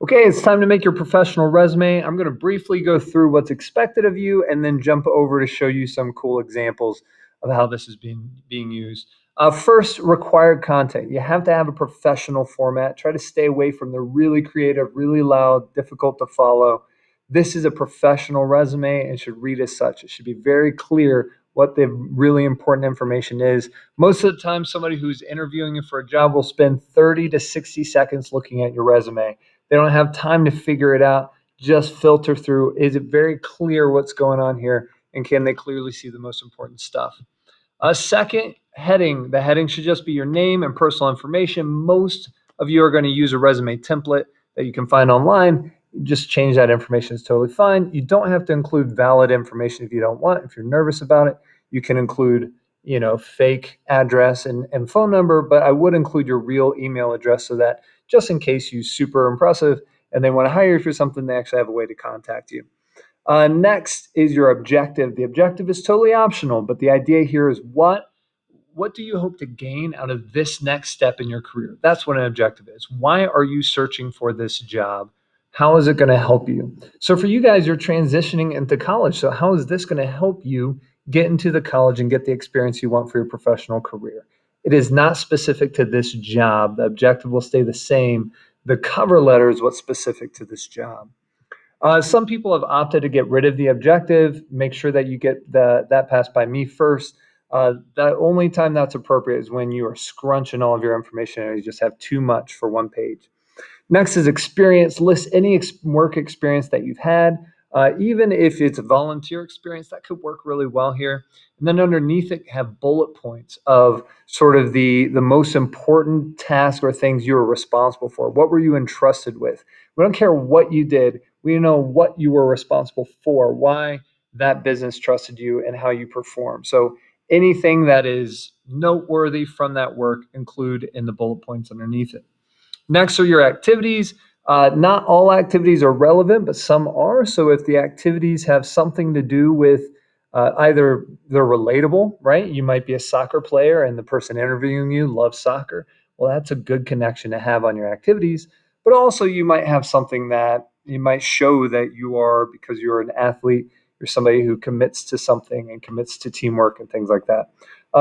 Okay, it's time to make your professional resume. I'm going to briefly go through what's expected of you and then jump over to show you some cool examples of how this is being used. First, required content. You have to have a professional format. Try to stay away from the really creative, really loud, difficult to follow. This is a professional resume and should read as such. It should be very clear what the really important information is. Most of the time, somebody who's interviewing you for a job will spend 30 to 60 seconds looking at your resume. They don't have time to figure it out. Just filter through. Is it very clear what's going on here? And can they clearly see the most important stuff? A second, heading. The heading should just be your name and personal information. Most of you are going to use a resume template that you can find online. Just change that information. It's totally fine. You don't have to include valid information if you don't want. If you're nervous about it, you can include, fake address and phone number, but I would include your real email address so that just in case you're super impressive and they want to hire you for something, they actually have a way to contact you. Next is your objective. The objective is totally optional, but the idea here is what do you hope to gain out of this next step in your career? That's what an objective is. Why are you searching for this job? How is it going to help you? So for you guys, you're transitioning into college. So how is this going to help you get into the college and get the experience you want for your professional career? It is not specific to this job. The objective will stay the same. The cover letter is what's specific to this job. Some people have opted to get rid of the objective. Make sure that you get that passed by me first. The only time that's appropriate is when you are scrunching all of your information and you just have too much for one page. Next is experience. List any work experience that you've had. Even if it's a volunteer experience, that could work really well here. And then underneath it, have bullet points of sort of the most important tasks or things you were responsible for. What were you entrusted with? We don't care what you did. We know what you were responsible for, why that business trusted you, and how you perform. So anything that is noteworthy from that work, include in the bullet points underneath it. Next are your activities. Not all activities are relevant, but some are. So if the activities have something to do with either they're relatable, right? You might be a soccer player and the person interviewing you loves soccer. Well, that's a good connection to have on your activities. But also, you might have something that you might show that you are, because you're an athlete, you're somebody who commits to something and commits to teamwork and things like that.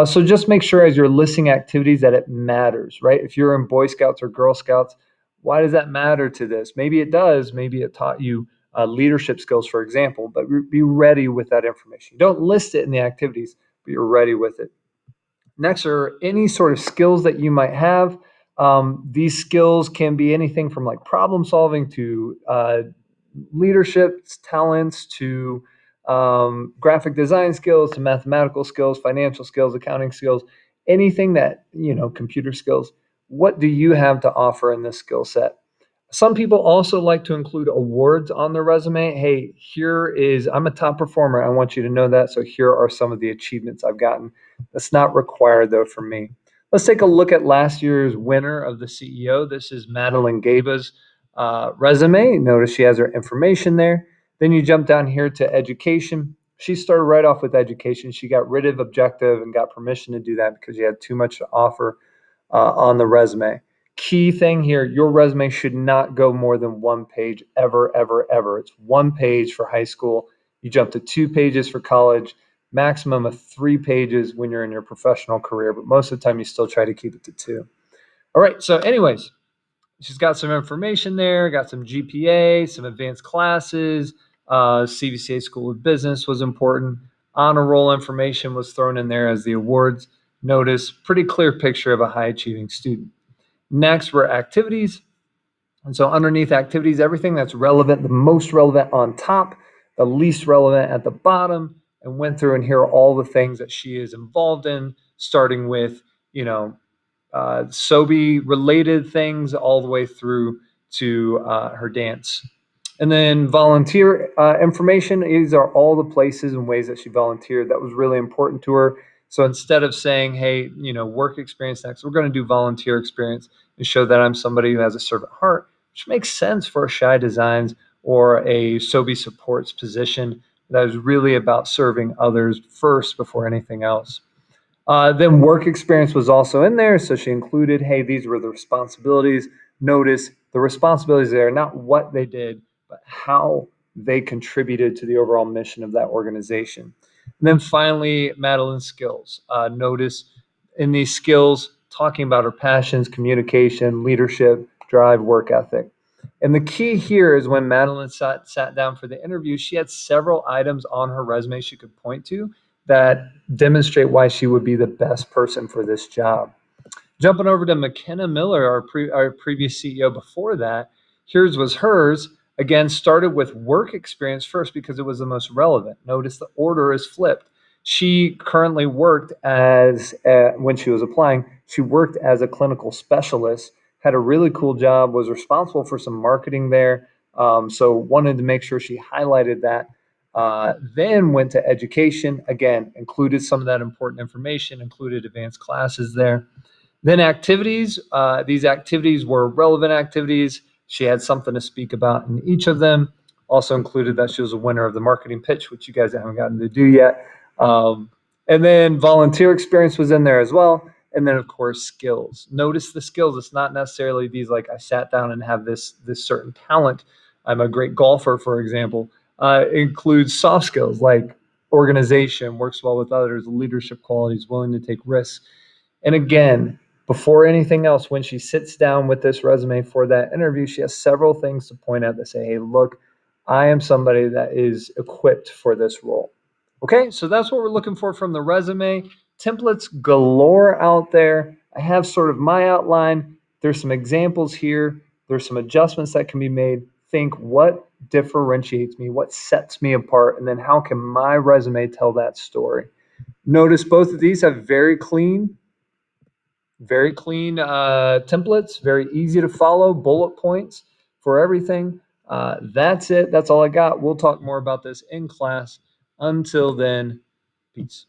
So just make sure as you're listing activities that it matters, right? If you're in Boy Scouts or Girl Scouts, why does that matter to this? Maybe it does. Maybe it taught you leadership skills, for example, but be ready with that information. You don't list it in the activities, but you're ready with it. Next are any sort of skills that you might have. These skills can be anything from like problem solving to leadership talents to graphic design skills to mathematical skills, financial skills, accounting skills, anything that, computer skills. What do you have to offer in this skill set? Some people also like to include awards on their resume. Hey, I'm a top performer. I want you to know that. So here are some of the achievements I've gotten. That's not required though for me. Let's take a look at last year's winner of the CEO. This is Madeline Gaba's resume. Notice she has her information there. Then you jump down here to education. She started right off with education. She got rid of objective and got permission to do that because she had too much to offer on the resume. Key thing here, your resume should not go more than one page ever, ever, ever. It's one page for high school. You jump to 2 pages for college, maximum of 3 pages when you're in your professional career, but most of the time you still try to keep it to 2. All right, so anyways, she's got some information there, got some GPA, some advanced classes, CVCA School of Business was important. Honor roll information was thrown in there as the awards. Notice, pretty clear picture of a high achieving student. Next were activities. And so underneath activities, everything that's relevant, the most relevant on top, the least relevant at the bottom, and went through and here are all the things that she is involved in, starting with, SOBI related things all the way through to her dance. And then volunteer information. These are all the places and ways that she volunteered. That was really important to her. So instead of saying, hey, work experience next, we're going to do volunteer experience and show that I'm somebody who has a servant heart, which makes sense for a Shy Designs or a SOBI supports position that is really about serving others first before anything else. Then work experience was also in there. So she included, hey, these were the responsibilities Notice the responsibilities there, not what they did, but how they contributed to the overall mission of that organization. And then finally, Madeline's skills. Notice in these skills, talking about her passions, communication, leadership, drive, work ethic. And the key here is when Madeline sat down for the interview, she had several items on her resume she could point to that demonstrate why she would be the best person for this job. Jumping over to Mckenna Miller, our previous CEO before that, here's was hers. Again, started with work experience first because it was the most relevant. Notice the order is flipped. She currently worked as, when she was applying, she worked as a clinical specialist, had a really cool job, was responsible for some marketing there. So wanted to make sure she highlighted that. Then went to education, again, included some of that important information, included advanced classes there. Then activities. These activities were relevant activities. She had something to speak about in each of them. Also included that she was a winner of the marketing pitch, which you guys haven't gotten to do yet. And then volunteer experience was in there as well. And then of course skills. Notice the skills. It's not necessarily these like I sat down and have this certain talent. I'm a great golfer, for example. It includes soft skills like organization, works well with others, leadership qualities, willing to take risks. And again, before anything else, when she sits down with this resume for that interview, she has several things to point out that say, hey, look, I am somebody that is equipped for this role. Okay, so that's what we're looking for from the resume. Templates galore out there. I have sort of my outline. There's some examples here. There's some adjustments that can be made. Think what differentiates me, what sets me apart, and then how can my resume tell that story? Notice both of these have very clean templates, very easy to follow, bullet points for everything. That's it. That's all I got. We'll talk more about this in class. Until then, peace.